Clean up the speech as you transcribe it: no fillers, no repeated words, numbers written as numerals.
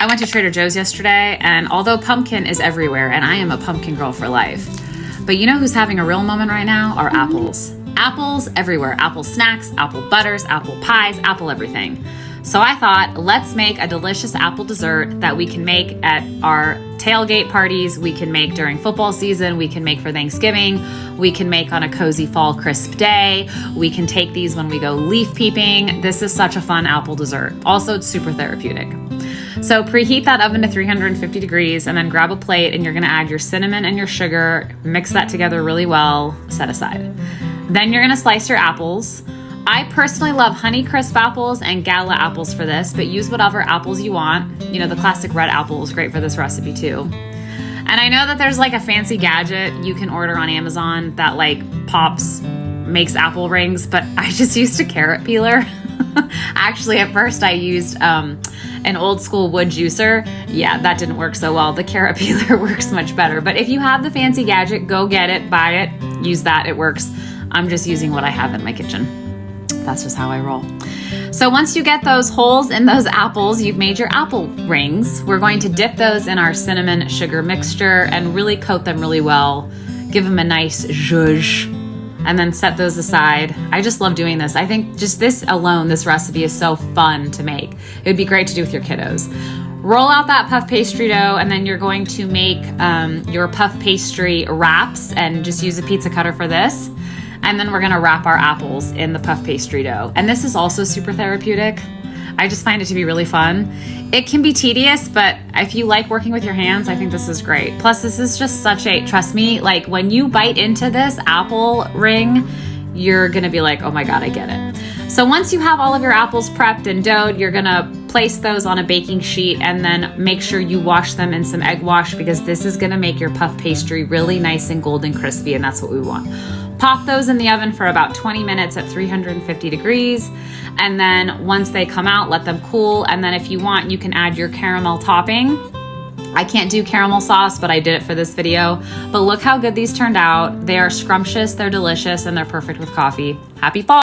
I went to Trader Joe's yesterday, and although pumpkin is everywhere, and I am a pumpkin girl for life, but you know who's having a real moment right now? Are apples. Apples everywhere. Apple snacks, apple butters, apple pies, apple everything. So I thought, let's make a delicious apple dessert that we can make at our tailgate parties, we can make during football season, we can make for Thanksgiving, we can make on a cozy fall crisp day, we can take these when we go leaf peeping. This is such a fun apple dessert. Also, it's super therapeutic. So preheat that oven to 350 degrees and then grab a plate and you're gonna add your cinnamon and your sugar, mix that together really well, set aside. Then you're gonna slice your apples. I personally love Honeycrisp apples and Gala apples for this, but use whatever apples you want. You know, the classic red apple is great for this recipe too. And I know that there's like a fancy gadget you can order on Amazon that like pops, makes apple rings, but I just used a carrot peeler. Actually, at first I used an old school wood juicer. Yeah, that didn't work so well. The carrot peeler works much better. But if you have the fancy gadget, go get it, buy it, use that, it works. I'm just using what I have in my kitchen. That's just how I roll. So once you get those holes in those apples, you've made your apple rings. We're going to dip those in our cinnamon sugar mixture and really coat them really well. Give them a nice zhuzh and then set those aside. I just love doing this. I think just this alone, this recipe is so fun to make. It would be great to do with your kiddos. Roll out that puff pastry dough and then you're going to make your puff pastry wraps and just use a pizza cutter for this. And then we're gonna wrap our apples in the puff pastry dough. And this is also super therapeutic. I just find it to be really fun. It can be tedious, but if you like working with your hands, I think this is great. Plus, this is just such a, trust me, like when you bite into this apple ring, you're gonna be like, oh my God, I get it. So once you have all of your apples prepped and doughed, you're gonna place those on a baking sheet and then make sure you wash them in some egg wash because this is gonna make your puff pastry really nice and golden crispy, and that's what we want. Pop those in the oven for about 20 minutes at 350 degrees. And then once they come out, let them cool. And then if you want, you can add your caramel topping. I can't do caramel sauce, but I did it for this video. But look how good these turned out. They are scrumptious, they're delicious, and they're perfect with coffee. Happy fall.